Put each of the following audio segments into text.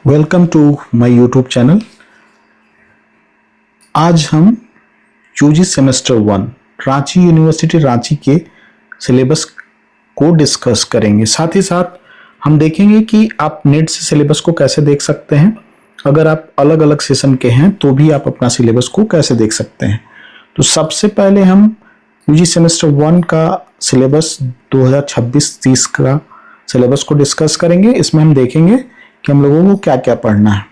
Welcome to my YouTube channel. आज हम UG semester 1 Ranchi university Ranchi के सिलेबस को डिस्कस करेंगे। साथ ही साथ हम देखेंगे कि आप नेट से सिलेबस को कैसे देख सकते हैं। अगर आप अलग अलग सेशन के हैं तो भी आप अपना सिलेबस को कैसे देख सकते हैं। तो सबसे पहले हम यूजी सेमेस्टर 1 का सिलेबस 2026-30 का सिलेबस को डिस्कस करेंगे। इसमें हम देखेंगे कि हम लोगों को क्या क्या पढ़ना है।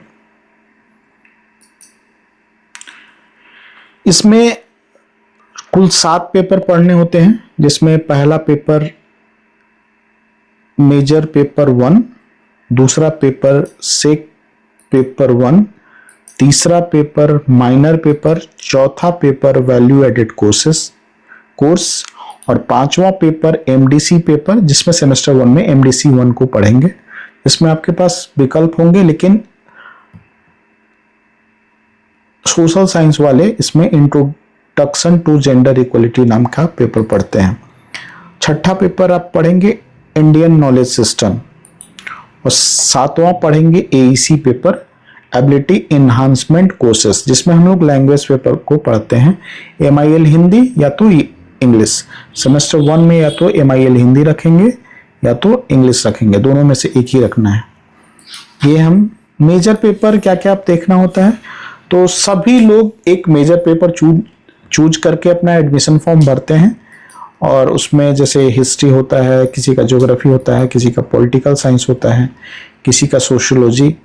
इसमें कुल 7 पेपर पढ़ने होते हैं, जिसमें पहला पेपर मेजर पेपर 1, दूसरा पेपर सेक पेपर 1, तीसरा पेपर माइनर पेपर, चौथा पेपर वैल्यू एडेड कोर्स और पांचवा पेपर एमडीसी पेपर, जिसमें सेमेस्टर 1 में एमडीसी 1 को पढ़ेंगे। इसमें आपके पास विकल्प होंगे, लेकिन सोशल साइंस वाले इसमें इंट्रोडक्शन टू जेंडर इक्वलिटी नाम का पेपर पढ़ते हैं। छठा पेपर आप पढ़ेंगे इंडियन नॉलेज सिस्टम और सातवां पढ़ेंगे AEC paper ability enhancement courses, जिसमें हम लोग लैंग्वेज पेपर को पढ़ते हैं। एमआईएल हिंदी या तो इंग्लिश। सेमेस्टर 1 में या तो एमआईएल हिंदी रखेंगे या तो इंग्लिश रखेंगे, दोनों में से एक ही रखना है। ये हम मेजर पेपर क्या क्या आप देखना होता है, तो सभी लोग एक मेजर पेपर चूज करके अपना एडमिशन फॉर्म भरते हैं और उसमें जैसे हिस्ट्री होता है, किसी का ज्योग्राफी होता है, किसी का पॉलिटिकल साइंस होता है, किसी का सोशियोलॉजी,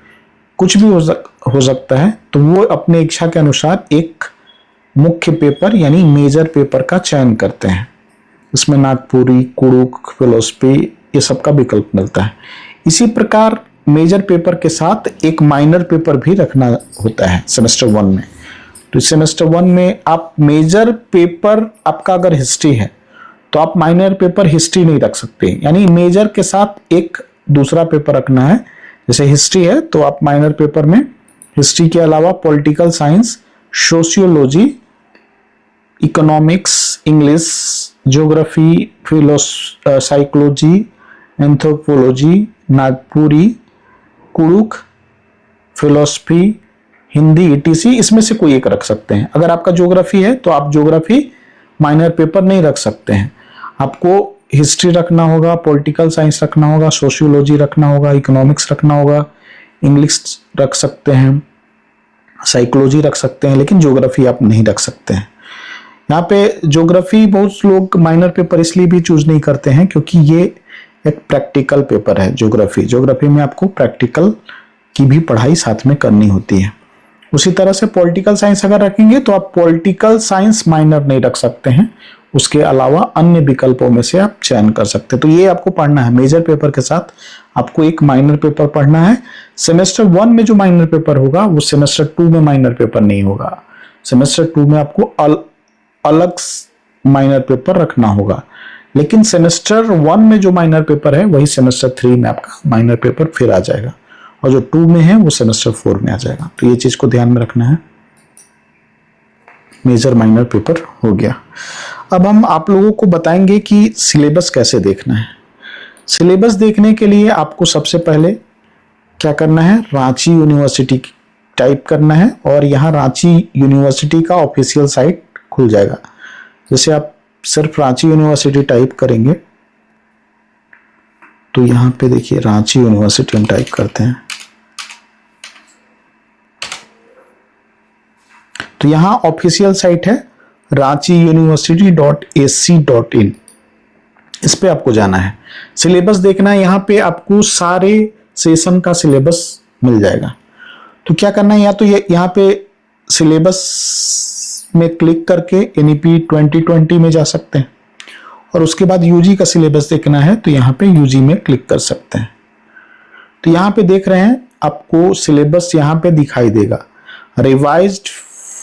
कुछ भी हो सकता है। तो वो अपने इच्छा के अनुसार एक मुख्य पेपर यानी मेजर पेपर का चयन करते हैं। इसमें नागपुरी, कुड़ुक, फिलोसफी ये सब का विकल्प मिलता है। इसी प्रकार मेजर पेपर के साथ एक माइनर पेपर भी रखना होता है सेमेस्टर 1 में। तो सेमेस्टर 1 में आप मेजर पेपर आपका अगर हिस्ट्री है तो आप माइनर पेपर हिस्ट्री नहीं रख सकते, यानी मेजर के साथ एक दूसरा पेपर रखना है। जैसे हिस्ट्री है तो आप माइनर पेपर में हिस्ट्री के अलावा political science, sociology, economics, English, geography, psychology, anthropology, Nagpuri, Kurukh, philosophy, Hindi, etc, इसमें से कोई एक रख सकते हैं। अगर आपका ज्योग्राफी है तो आप ज्योग्राफी माइनर पेपर नहीं रख सकते हैं। आपको हिस्ट्री रखना होगा, पॉलिटिकल साइंस रखना होगा, सोशियोलॉजी रखना होगा, इकोनॉमिक्स रखना होगा, इंग्लिश रख सकते हैं, साइकोलॉजी रख सकते हैं, लेकिन ज्योग्राफी आप नहीं रख सकते हैं। यहाँ पे ज्योग्राफी बहुत लोग माइनर पेपर इसलिए भी चूज नहीं करते हैं क्योंकि ये एक प्रैक्टिकल पेपर है। ज्योग्राफी में आपको प्रैक्टिकल की भी पढ़ाई साथ में करनी होती है। उसी तरह से पॉलिटिकल साइंस अगर रखेंगे तो आप पॉलिटिकल साइंस माइनर नहीं रख सकते हैं, उसके अलावा अन्य विकल्पों में से आप चयन कर सकते हैं। तो ये आपको पढ़ना है। मेजर पेपर के साथ आपको एक माइनर पेपर पढ़ना है। सेमेस्टर 1 में जो माइनर पेपर होगा वो सेमेस्टर 2 में माइनर पेपर नहीं होगा। सेमेस्टर 2 में आपको अलग माइनर पेपर रखना होगा, लेकिन सेमेस्टर 1 में जो माइनर पेपर है वही सेमेस्टर 3 में आपका माइनर पेपर फिर आ जाएगा, और जो 2 में है वो सेमेस्टर 4 में आ जाएगा। तो ये चीज को ध्यान में रखना है। मेजर माइनर पेपर हो गया। अब हम आप लोगों को बताएंगे कि सिलेबस कैसे देखना है। सिलेबस देखने के लिए आपको सबसे पहले क्या करना है, रांची यूनिवर्सिटी टाइप करना है और यहाँ रांची यूनिवर्सिटी का ऑफिशियल साइट खुल जाएगा। जैसे आप सिर्फ रांची यूनिवर्सिटी टाइप करेंगे तो यहाँ पे देखिए रांची यूनिवर्सिटी हम टाइप करते हैं तो यहाँ ऑफिशियल साइट है ranchiuniversity.ac.in। इस पे आपको जाना है, सिलेबस देखना है। यहाँ पे आपको सारे सेशन का सिलेबस मिल जाएगा। तो क्या करना है, या तो ये यहाँ पे सिलेबस में क्लिक करके एनईपी 2020 में जा सकते हैं, और उसके बाद यूजी का सिलेबस देखना है तो यहाँ पे यूजी में क्लिक कर सकते हैं। तो यहाँ पे देख रहे हैं आपको सिलेबस यहाँ पे दिखाई देगा, revised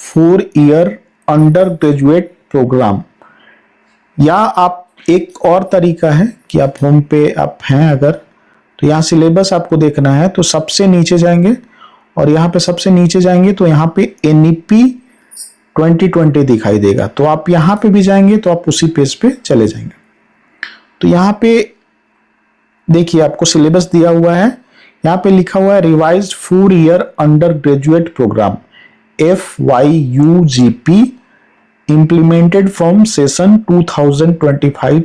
4 year under graduate programme. या आप एक और तरीका है कि आप होम पे आप हैं अगर, तो यहाँ सिलेबस आपको देखना है तो सबसे नीचे जाएंगे, और यहाँ पे सबसे नीचे जाएंगे तो यहाँ पे एनईपी 2020 दिखाई देगा। तो आप यहाँ पे भी जाएंगे तो आप उसी पेज पे चले जाएंगे। तो यहाँ पे देखिए आपको सिलेबस दिया हुआ है, यहाँ पे लिखा हुआ है revised 4 year under graduate programme FYUGP implemented from session 2025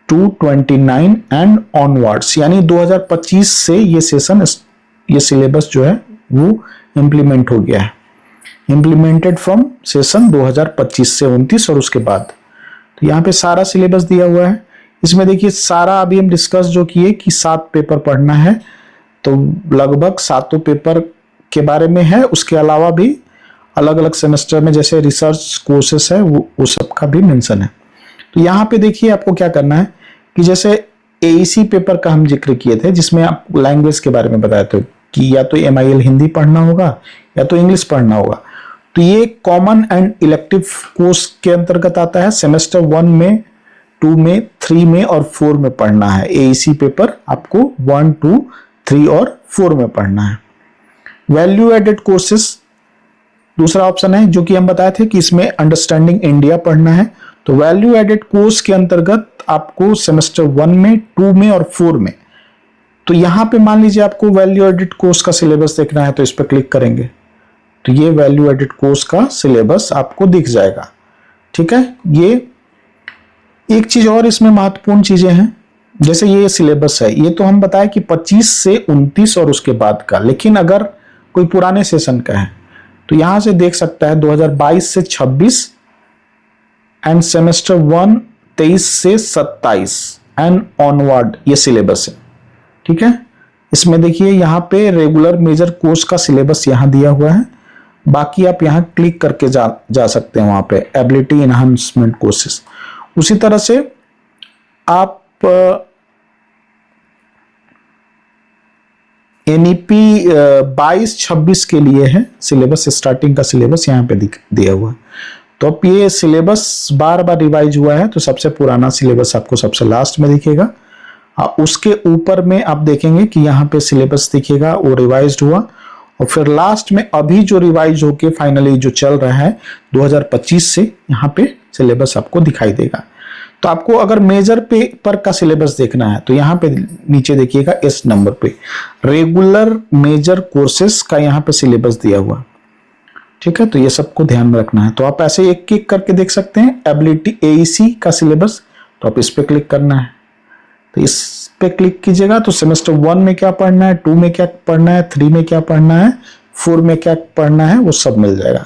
to 29 and onwards, यानी 2025 से ये सेशन, ये सिलेबस जो है वो इम्प्लीमेंट हो गया है। इम्प्लीमेंटेड फ्रॉम सेशन 2025 से 29 और उसके बाद। तो यहाँ पे सारा सिलेबस दिया हुआ है। इसमें देखिए सारा अभी हम डिस्कस जो किए कि 7 पेपर पढ़ना है, तो लगभग 7 पेपर के बारे में है। उसके अलावा भी अलग अलग सेमेस्टर में जैसे रिसर्च कोर्सेस है वो सब का भी मेंशन है। तो यहाँ पे देखिए आपको क्या करना है कि जैसे AEC पेपर का हम जिक्र किए थे जिसमें आप लैंग्वेज के बारे में बताए थे कि या तो MIL हिंदी पढ़ना होगा या तो इंग्लिश पढ़ना होगा। तो ये कॉमन एंड इलेक्टिव कोर्स के अंतर्गत आता है। सेमेस्टर 1 में, 2 में, 3 में और 4 में पढ़ना है। AEC पेपर आपको 1, 2, 3 और 4 में पढ़ना है। वैल्यू एडेड कोर्सेस दूसरा ऑप्शन है जो कि हम बताए थे कि इसमें अंडरस्टैंडिंग इंडिया पढ़ना है। तो वैल्यू एडेड कोर्स के अंतर्गत आपको सेमेस्टर 1 में, 2 में और 4 में, तो यहां पे मान लीजिए आपको वैल्यू एडेड कोर्स का सिलेबस देखना है तो इस पर क्लिक करेंगे तो ये वैल्यू एडेड कोर्स का सिलेबस आपको दिख जाएगा। ठीक है, ये एक चीज और इसमें महत्वपूर्ण चीजें हैं, जैसे ये सिलेबस है, ये तो हम बताए कि 25 से 29 और उसके बाद का, लेकिन अगर कोई पुराने सेशन का है तो यहां से देख सकता है 2022 से 26 एंड सेमेस्टर 1 23 से 27 एंड ऑनवर्ड ये सिलेबस है। ठीक है, इसमें देखिए यहाँ पे रेगुलर मेजर कोर्स का सिलेबस यहाँ दिया हुआ है। बाकी आप यहाँ क्लिक करके जा सकते हैं वहां पे एबिलिटी इनहांसमेंट कोर्सेस। उसी तरह से आप NEP 22-26 के लिए है सिलेबस, स्टार्टिंग का सिलेबस यहाँ पे दिया हुआ है। तो अब ये सिलेबस बार बार रिवाइज हुआ है तो सबसे पुराना सिलेबस आपको सबसे लास्ट में दिखेगा। उसके ऊपर में आप देखेंगे कि यहाँ पे सिलेबस दिखेगा वो रिवाइज्ड हुआ, और फिर लास्ट में अभी जो रिवाइज होके फाइनली जो चल रहा है 2025 से यहाँ पे सिलेबस आपको दिखाई देगा। तो आपको अगर मेजर पेपर का सिलेबस देखना है तो यहाँ पे नीचे देखिएगा S नंबर पे रेगुलर मेजर कोर्सेस का यहाँ पे सिलेबस दिया हुआ। ठीक है, तो ये सबको ध्यान में रखना है। तो आप ऐसे एक एक करके देख सकते हैं। एबिलिटी AEC का सिलेबस, तो आप इस पे क्लिक करना है, तो इस पे क्लिक कीजिएगा तो सेमेस्टर 1 में क्या पढ़ना है, 2 में क्या पढ़ना है, 3 में क्या पढ़ना है, 4 में क्या पढ़ना है वो सब मिल जाएगा।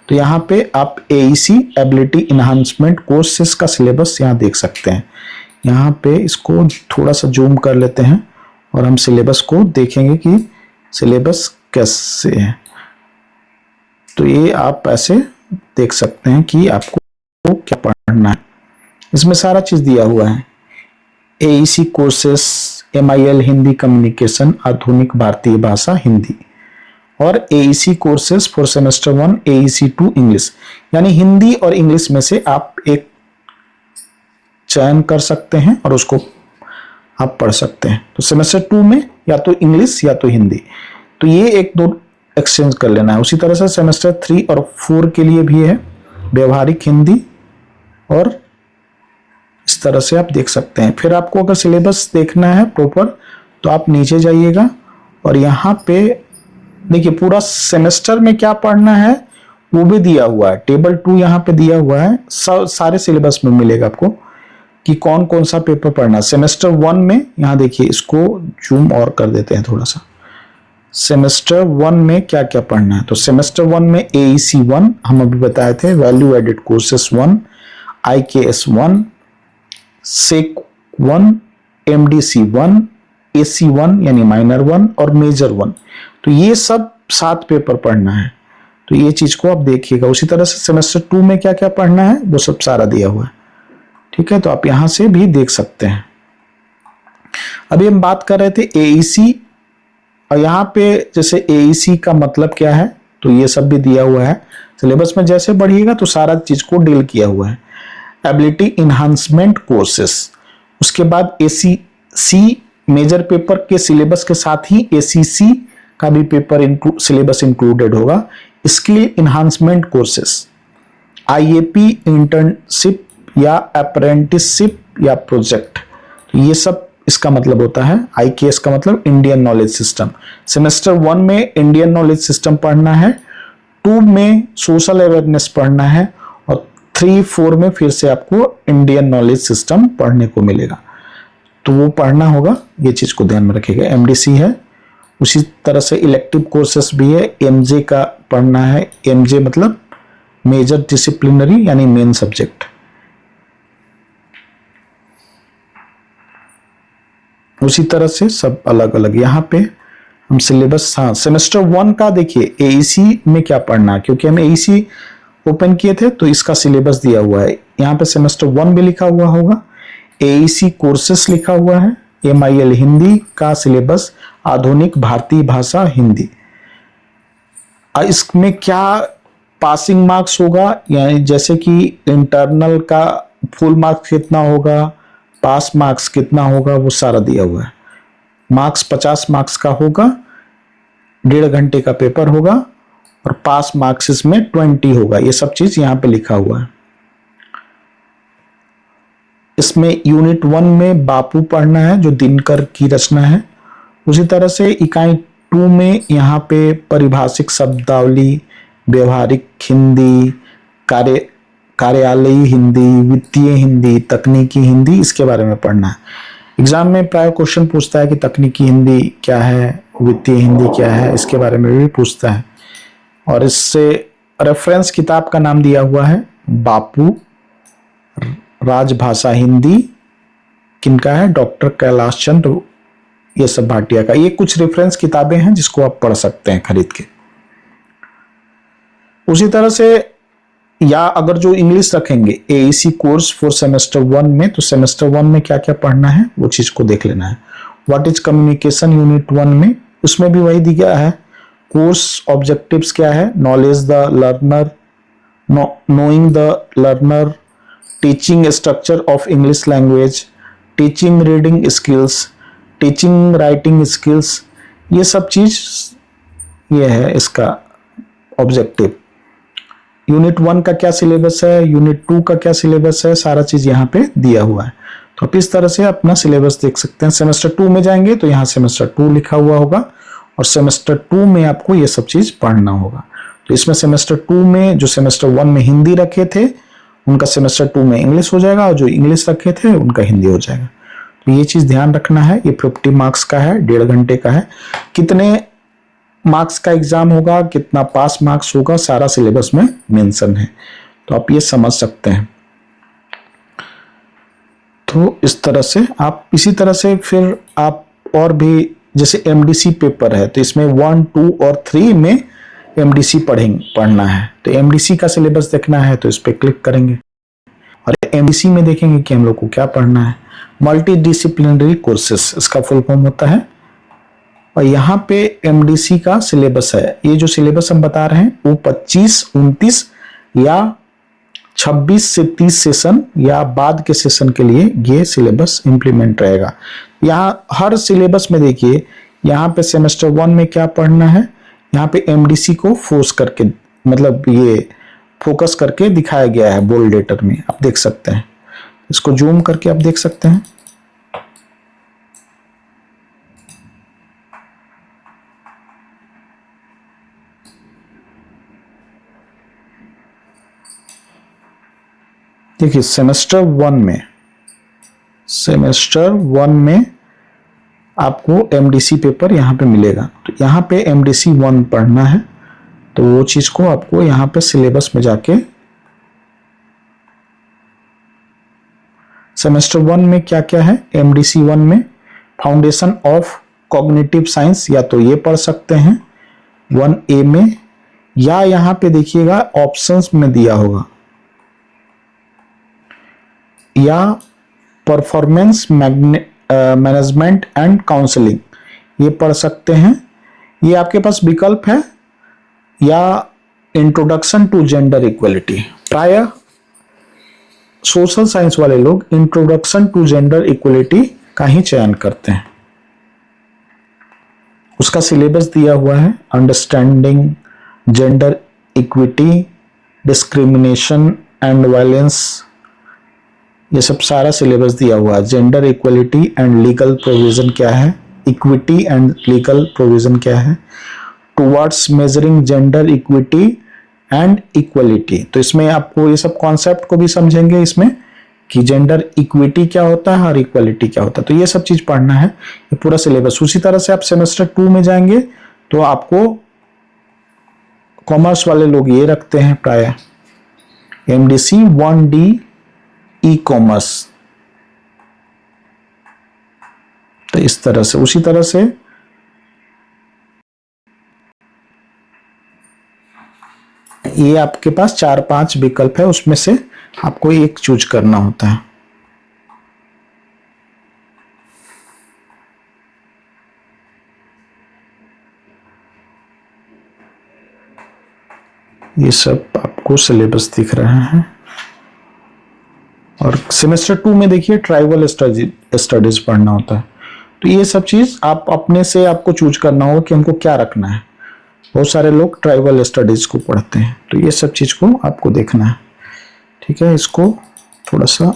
तो यहाँ पे आप AEC एबिलिटी इनहांसमेंट कोर्सेस का सिलेबस यहाँ देख सकते हैं। यहाँ पे इसको थोड़ा सा जूम कर लेते हैं और हम सिलेबस को देखेंगे कि सिलेबस कैसे है। तो ये आप ऐसे देख सकते हैं कि आपको क्या पढ़ना है। इसमें सारा चीज दिया हुआ है। AEC courses MIL Hindi communication आधुनिक भारतीय भाषा हिंदी, और AEC courses for semester 1 AEC 2 English, यानी हिंदी और इंग्लिश में से आप एक चयन कर सकते हैं और उसको आप पढ़ सकते हैं। तो सेमेस्टर 2 में या तो इंग्लिश या तो हिंदी, तो ये एक दो एक्सचेंज कर लेना है। उसी तरह से सेमेस्टर 3 और 4 के लिए भी है व्यवहारिक हिंदी, और इस तरह से आप देख सकते हैं। फिर आपको अगर सिलेबस देखना है प्रॉपर तो आप नीचे जाइएगा और यहाँ पे देखिए पूरा सेमेस्टर में क्या पढ़ना है वो भी दिया हुआ है। टेबल 2 यहाँ पे दिया हुआ है, सारे सिलेबस में मिलेगा आपको कि कौन कौन सा पेपर पढ़ना है। सेमेस्टर 1 में यहाँ देखिए, इसको जूम और कर देते हैं थोड़ा सा। सेमेस्टर 1 में क्या क्या पढ़ना है, तो सेमेस्टर 1 में AEC 1 हम अभी बताए थे, value added courses 1, IKS 1, SEC 1, MDC 1, AC 1 यानी माइनर 1 और मेजर 1। तो ये सब 7 पेपर पढ़ना है, तो ये चीज को आप देखिएगा। उसी तरह से सेमेस्टर 2 में क्या क्या पढ़ना है वो सब सारा दिया हुआ है। ठीक है, तो आप यहां से भी देख सकते हैं। अभी हम बात कर रहे थे AEC, और यहाँ पे जैसे AEC का मतलब क्या है तो ये सब भी दिया हुआ है। सिलेबस में जैसे बढ़िएगा तो सारा चीज को डील किया हुआ है। एबिलिटी इनहांसमेंट कोर्सेस, उसके बाद ACC मेजर पेपर के सिलेबस के साथ ही ACC का भी पेपर सिलेबस इंक्लूडेड होगा। Skill enhancement courses, IAP internship या अप्रेंटिसशिप या प्रोजेक्ट, ये सब इसका मतलब होता है, IKS का मतलब इंडियन नॉलेज सिस्टम। सेमेस्टर 1 में इंडियन नॉलेज सिस्टम पढ़ना है, 2 में सोशल अवेयरनेस पढ़ना है, और 3, 4 में फिर से आपको इंडियन नॉलेज सिस्टम पढ़ने को मिलेगा। तो वो पढ़ना होगा, ये चीज को ध्यान में रखिएगा। MDC है, उसी तरह से इलेक्टिव कोर्सेस भी है। MJ का पढ़ना है, MJ मतलब मेजर डिसिप्लिनरी यानी मेन सब्जेक्ट। उसी तरह से सब अलग अलग। यहाँ पे हम सिलेबस, हाँ सेमेस्टर 1 का देखिए AEC में क्या पढ़ना है, क्योंकि हम AEC ओपन किए थे तो इसका सिलेबस दिया हुआ है। यहाँ पे सेमेस्टर 1 भी लिखा हुआ होगा, AEC कोर्सेस लिखा हुआ है, MIL हिंदी का सिलेबस, आधुनिक भारतीय भाषा हिंदी। इसमें क्या पासिंग मार्क्स होगा, यानी जैसे कि इंटरनल का फुल मार्क्स कितना होगा, पास मार्क्स कितना होगा, वो सारा दिया हुआ है। मार्क्स 50 मार्क्स का होगा, 1.5 घंटे का पेपर होगा, और पास मार्क्स इसमें 20 होगा। ये सब चीज यहाँ पे लिखा हुआ है। इसमें यूनिट 1 में बापू पढ़ना है, जो दिनकर की रचना है। उसी तरह से इकाई 2 में यहाँ पे परिभाषिक शब्दावली, व्यवहारिक हिंदी, कार्यालयी हिंदी, वित्तीय हिंदी, तकनीकी हिंदी, इसके बारे में पढ़ना है। एग्जाम में प्राय क्वेश्चन पूछता है कि तकनीकी हिंदी क्या है, वित्तीय हिंदी क्या है, इसके बारे में भी पूछता है। और इससे रेफरेंस किताब का नाम दिया हुआ है बापू राजभाषा हिंदी, किनका है, डॉक्टर कैलाश चंद्र ये सब भाटिया का। ये कुछ रेफरेंस किताबें हैं जिसको आप पढ़ सकते हैं खरीद के। उसी तरह से, या अगर जो इंग्लिश रखेंगे AEC कोर्स फॉर सेमेस्टर 1 में, तो सेमेस्टर 1 में क्या क्या पढ़ना है वो चीज को देख लेना है। व्हाट इज कम्युनिकेशन यूनिट 1 में, उसमें भी वही दिया है। कोर्स ऑब्जेक्टिव्स क्या है, knowledge the learner, knowing the learner, teaching structure of English language, teaching reading skills, teaching writing skills, ये सब चीज ये है इसका ऑब्जेक्टिव। यूनिट 1 का क्या सिलेबस है, यूनिट 2 का क्या सिलेबस है, सारा चीज यहाँ पे दिया हुआ है। तो आप इस तरह से अपना सिलेबस देख सकते हैं। सेमेस्टर 2 में जाएंगे तो यहाँ सेमेस्टर 2 लिखा हुआ होगा, और सेमेस्टर 2 में आपको ये सब चीज पढ़ना होगा। तो इसमें सेमेस्टर 2 में जो सेमेस्टर 1 में हिंदी रखे थे उनका सेमेस्टर 2 में इंग्लिश हो जाएगा, और जो इंग्लिश रखे थे उनका हिंदी हो जाएगा। तो ये चीज ध्यान रखना है। ये 50 मार्क्स का है, 1.5 घंटे का है। कितने मार्क्स का एग्जाम होगा, कितना पास मार्क्स होगा, सारा सिलेबस में मेंशन है, तो आप ये समझ सकते हैं। तो इस तरह से आप, इसी तरह से फिर आप और भी, जैसे MDC पेपर है तो इसमें 1, 2 और 3 में MDC पढ़ना है। तो MDC का सिलेबस देखना है तो इस पर क्लिक करेंगे, और MDC में देखेंगे कि हम लोग को क्या पढ़ना है। मल्टी डिसिप्लिनरी कोर्सेस इसका फुल फॉर्म होता है। और यहाँ पे MDC का सिलेबस है। ये जो सिलेबस हम बता रहे हैं वो 25, 29 या 26 से 30 सेशन या बाद के सेशन के लिए ये सिलेबस इंप्लीमेंट रहेगा। यहाँ हर सिलेबस में देखिए, यहाँ पे सेमेस्टर 1 में क्या पढ़ना है, यहाँ पे MDC को फोर्स करके, मतलब ये फोकस करके दिखाया गया है बोल्ड लेटर में, आप देख सकते हैं। इसको जूम करके आप देख सकते हैं। देखिए सेमेस्टर 1 में आपको MDC पेपर यहाँ पे मिलेगा। तो यहाँ पे MDC 1 पढ़ना है, तो वो चीज को आपको यहाँ पे सिलेबस में जाके, सेमेस्टर 1 में क्या क्या है, MDC 1 में फाउंडेशन ऑफ कॉग्निटिव साइंस, या तो ये पढ़ सकते हैं 1A में, या यहाँ पे देखिएगा ऑप्शंस में दिया होगा, या परफॉर्मेंस मैनेजमेंट एंड काउंसलिंग, ये पढ़ सकते हैं। ये आपके पास विकल्प है, या इंट्रोडक्शन टू जेंडर इक्वलिटी। प्राय सोशल साइंस वाले लोग इंट्रोडक्शन टू जेंडर इक्वलिटी का ही चयन करते हैं। उसका सिलेबस दिया हुआ है, understanding gender equity, discrimination and violence, ये सब सारा सिलेबस दिया हुआ है। Gender equality and legal provision क्या है, इक्विटी एंड लीगल प्रोविजन क्या है, towards measuring gender equity and equality. तो इसमें आपको ये सब कॉन्सेप्ट को भी समझेंगे इसमें कि जेंडर इक्विटी क्या होता है और इक्वलिटी क्या होता है, तो ये सब चीज पढ़ना है, ये पूरा सिलेबस। उसी तरह से आप सेमेस्टर 2 में जाएंगे तो आपको कॉमर्स वाले लोग ये रखते हैं प्राय MDC 1D ई कॉमर्स। तो इस तरह से, उसी तरह से ये आपके पास 4-5 विकल्प है, उसमें से आपको एक चूज करना होता है। ये सब आपको सिलेबस दिख रहा है। और सेमेस्टर 2 में देखिए ट्राइबल स्टडीज पढ़ना होता है। तो ये सब चीज आप अपने से आपको चूज करना होगा कि हमको क्या रखना है। बहुत सारे लोग ट्राइबल स्टडीज को पढ़ते हैं, तो ये सब चीज को आपको देखना है। ठीक है, इसको थोड़ा सा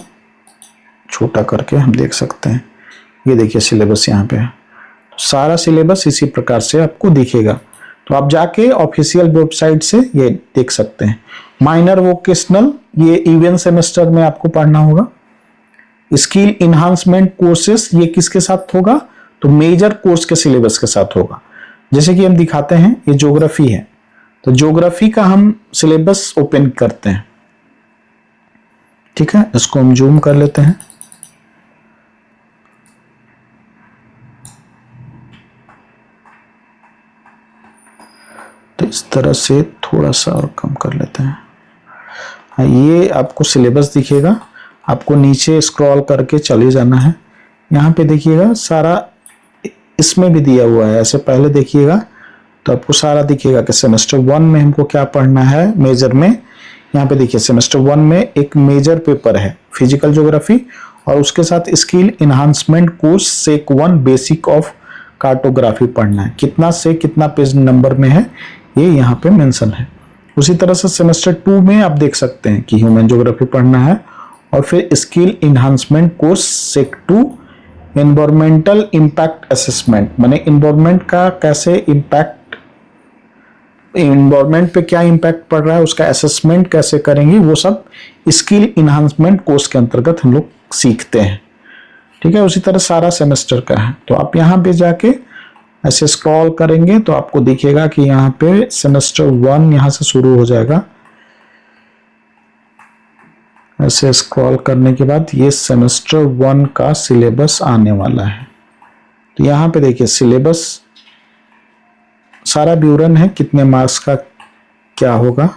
छोटा करके हम देख सकते हैं। ये देखिए सिलेबस यहाँ पे है, सारा सिलेबस इसी प्रकार से आपको दिखेगा। तो आप जाके ऑफिशियल वेबसाइट से ये देख सकते हैं। माइनर वोकेशनल, ये इवन सेमेस्टर में आपको पढ़ना होगा। स्किल इन्हांसमेंट कोर्सेस, ये किसके साथ होगा, तो मेजर कोर्स के सिलेबस के साथ होगा। जैसे कि हम दिखाते हैं, ये ज्योग्राफी है, तो ज्योग्राफी का हम सिलेबस ओपन करते हैं। ठीक है, इसको हम जूम कर लेते हैं। तो इस तरह से थोड़ा सा और कम कर लेते हैं। ये आपको सिलेबस दिखेगा, आपको नीचे स्क्रॉल करके चले जाना है। यहाँ पे देखिएगा सारा इसमें भी दिया हुआ है। ऐसे पहले देखिएगा तो आपको सारा दिखेगा कि सेमेस्टर 1 में हमको क्या पढ़ना है मेजर में। यहाँ पे देखिए सेमेस्टर 1 में एक मेजर पेपर है फिजिकल ज्योग्राफी, और उसके साथ skill enhancement course SEC 1 basic of cartography पढ़ना है। कितना से कितना पेज नंबर में है ये यहाँ पे मेंशन है। उसी तरह से सेमेस्टर 2 में आप देख सकते हैं कि ह्यूमन ज्योग्राफी पढ़ना है, और फिर स्किल इन्हांसमेंट कोर्स सेक 2 एनवायरमेंटल इम्पैक्ट असेसमेंट, माने इन्वायरमेंट का कैसे इम्पैक्ट, इन्वायरमेंट पे क्या इम्पैक्ट पड़ रहा है उसका असेसमेंट कैसे करेंगे, वो सब स्किल इन्हांसमेंट कोर्स के अंतर्गत हम लोग सीखते हैं। ठीक है, उसी तरह सारा सेमेस्टर का है। तो आप यहाँ पे जाके ऐसे स्क्रॉल करेंगे तो आपको दिखेगा कि यहाँ पे सेमेस्टर 1 यहाँ से शुरू हो जाएगा। ऐसे स्क्रॉल करने के बाद ये सेमेस्टर 1 का सिलेबस आने वाला है। तो यहाँ पे देखिए सिलेबस सारा विवरण है, कितने मार्क्स का क्या होगा।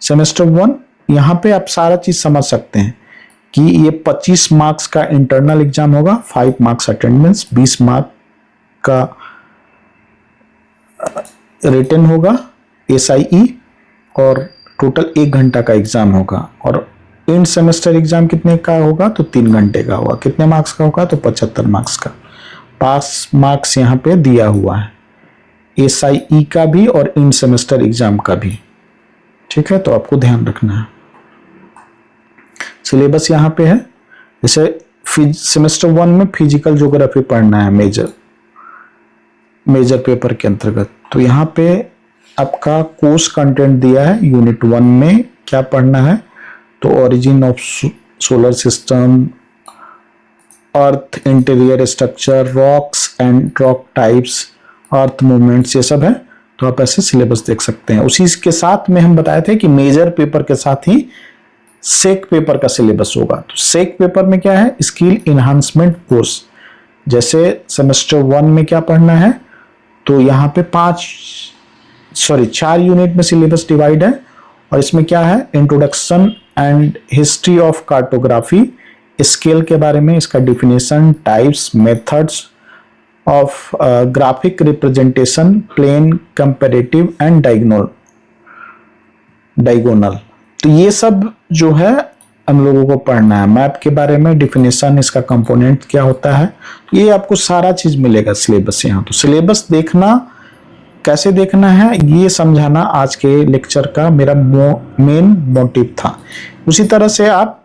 सेमेस्टर 1 यहाँ पे आप सारा चीज समझ सकते हैं कि ये 25 मार्क्स का इंटरनल एग्जाम होगा, 5 मार्क्स अटेंडेंस, 20 मार्क का रिटन होगा SIE, और टोटल 1 घंटा का एग्जाम होगा। और एंड सेमेस्टर एग्जाम कितने का होगा, तो 3 घंटे का होगा। कितने मार्क्स का होगा, तो 75 मार्क्स का। पास मार्क्स यहाँ पे दिया हुआ है, SIE का भी और एंड सेमेस्टर एग्जाम का भी। ठीक है, तो आपको ध्यान रखना है। सिलेबस यहाँ पे है। जैसे सेमेस्टर 1 में फिजिकल ज्योग्राफी पढ़ना है मेजर पेपर के अंतर्गत, तो यहाँ पे आपका कोर्स कंटेंट दिया है। यूनिट 1 में क्या पढ़ना है, तो origin of solar system, earth interior structure, rocks and rock types, earth movements, ये सब है। तो आप ऐसे सिलेबस देख सकते हैं। उसी के साथ में हम बताए थे कि मेजर पेपर के साथ ही सेक पेपर का सिलेबस होगा। तो सेक पेपर में क्या है, स्किल इन्हांसमेंट कोर्स। जैसे सेमेस्टर 1 में क्या पढ़ना है, तो यहाँ पे 4 यूनिट में सिलेबस डिवाइड है। और इसमें क्या है, introduction and history of cartography, scale के बारे में, इसका definition, types, methods of graphic representation, plain, comparative and diagonal. तो ये सब जो है हम लोगों को पढ़ना है। मैप के बारे में डिफिनेशन, इसका कंपोनेंट क्या होता है, तो ये आपको सारा चीज मिलेगा सिलेबस यहाँ। तो सिलेबस देखना, कैसे देखना है, ये समझाना आज के लेक्चर का मेरा मेन मोटिव था। उसी तरह से आप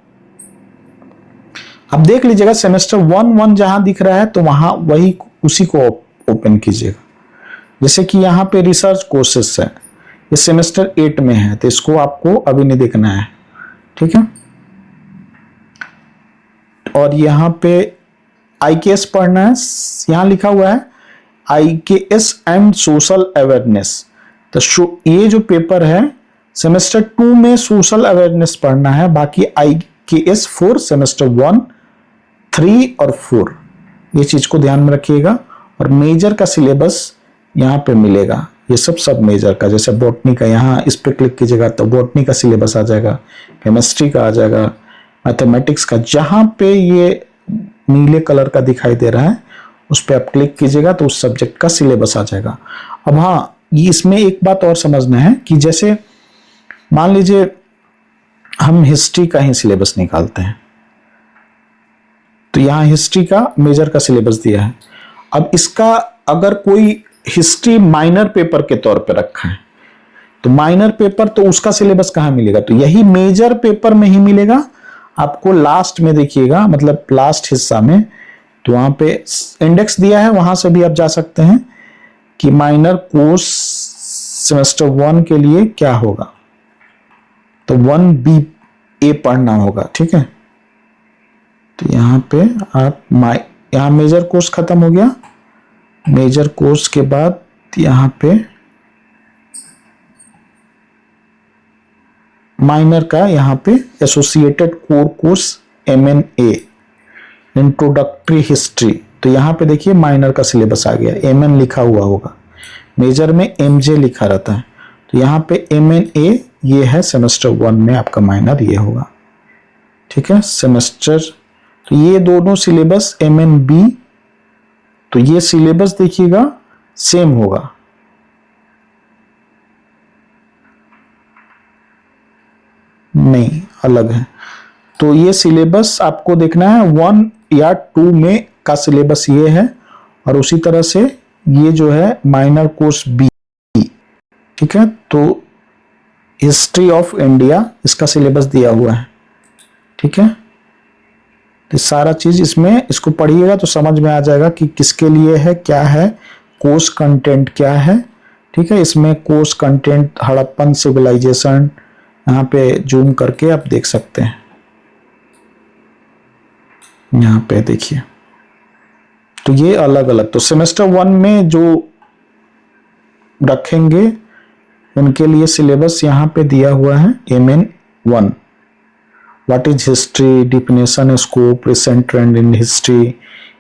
अब देख लीजिएगा सेमेस्टर 1 जहां दिख रहा है तो वहां वही उसी को ओपन कीजिएगा। जैसे कि यहाँ पे रिसर्च कोर्सेस है, ये सेमेस्टर 8 में है तो इसको आपको अभी नहीं देखना है, ठीक है। और यहाँ पे IKS पढ़ना है, यहाँ लिखा हुआ है IKS एंड सोशल अवेयरनेस। तो ये जो पेपर है सेमेस्टर 2 में सोशल अवेयरनेस पढ़ना है, बाकी IKS 4 सेमेस्टर 1, 3 और 4, ये चीज को ध्यान में रखिएगा। और मेजर का सिलेबस यहाँ पे मिलेगा, ये सब मेजर का, जैसे बॉटनी का यहाँ इस पे क्लिक कीजिएगा तो बॉटनी का सिलेबस आ जाएगा, केमिस्ट्री का आ जाएगा, मैथमेटिक्स का, जहां पे ये नीले कलर का दिखाई दे रहा है उस पर आप क्लिक कीजिएगा तो उस सब्जेक्ट का सिलेबस आ जाएगा। अब हाँ, इसमें एक बात और समझना है कि जैसे मान लीजिए हम हिस्ट्री का ही सिलेबस निकालते हैं, तो यहाँ हिस्ट्री का मेजर का सिलेबस दिया है। अब इसका अगर कोई हिस्ट्री माइनर पेपर के तौर पे रखा है तो माइनर पेपर तो उसका सिलेबस कहाँ मिलेगा, तो यही मेजर पेपर में ही मिलेगा आपको। लास्ट में देखिएगा, मतलब लास्ट हिस्सा में, तो वहां पे इंडेक्स दिया है, वहां से भी आप जा सकते हैं कि माइनर कोर्स सेमेस्टर 1 के लिए क्या होगा, तो 1BA पढ़ना होगा, ठीक है। तो यहाँ पे आप यहाँ मेजर कोर्स खत्म हो गया, मेजर कोर्स के बाद यहाँ पे माइनर का यहाँ पे associated core course MNA introductory history, तो यहाँ पे देखिए माइनर का सिलेबस आ गया, MN लिखा हुआ होगा, मेजर में MJ लिखा रहता है, तो यहाँ पे MNA ये है सेमेस्टर 1 में आपका माइनर ये होगा, ठीक है। सेमेस्टर, तो ये दोनों सिलेबस MNB, तो ये सिलेबस देखिएगा सेम होगा, नहीं अलग है। तो ये सिलेबस आपको देखना है 1 या 2 में का सिलेबस ये है, और उसी तरह से ये जो है माइनर कोर्स B, ठीक है। तो हिस्ट्री ऑफ इंडिया इसका सिलेबस दिया हुआ है, ठीक है। तो सारा चीज इसमें, इसको पढ़िएगा तो समझ में आ जाएगा कि किसके लिए है, क्या है, कोर्स कंटेंट क्या है, ठीक है। इसमें कोर्स कंटेंट हड़प्पन सिविलाइजेशन, यहाँ पे जूम करके आप देख सकते हैं, यहाँ पे देखिए। तो ये अलग अलग, तो सेमेस्टर 1 में जो रखेंगे उनके लिए सिलेबस यहाँ पे दिया हुआ है MN1, what is history, definition, scope, recent trend in history,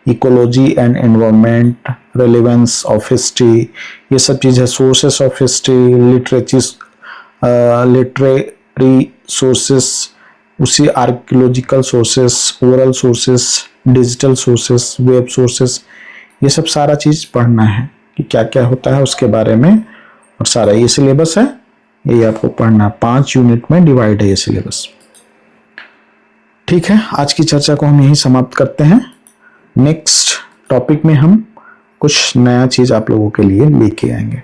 ecology and environment, relevance of history, ये सब चीज़ है। Sources of history, literary sources, उसी archaeological sources, oral sources, digital sources, web sources, ये सब सारा चीज़ पढ़ना है कि क्या क्या होता है उसके बारे में, और सारा ये सिलेबस है, ये आपको पढ़ना, 5 यूनिट में डिवाइड है ये सिलेबस, ठीक है। आज की चर्चा को हम यहीं समाप्त करते हैं। नेक्स्ट टॉपिक में हम कुछ नया चीज़ आप लोगों के लिए लेके आएंगे।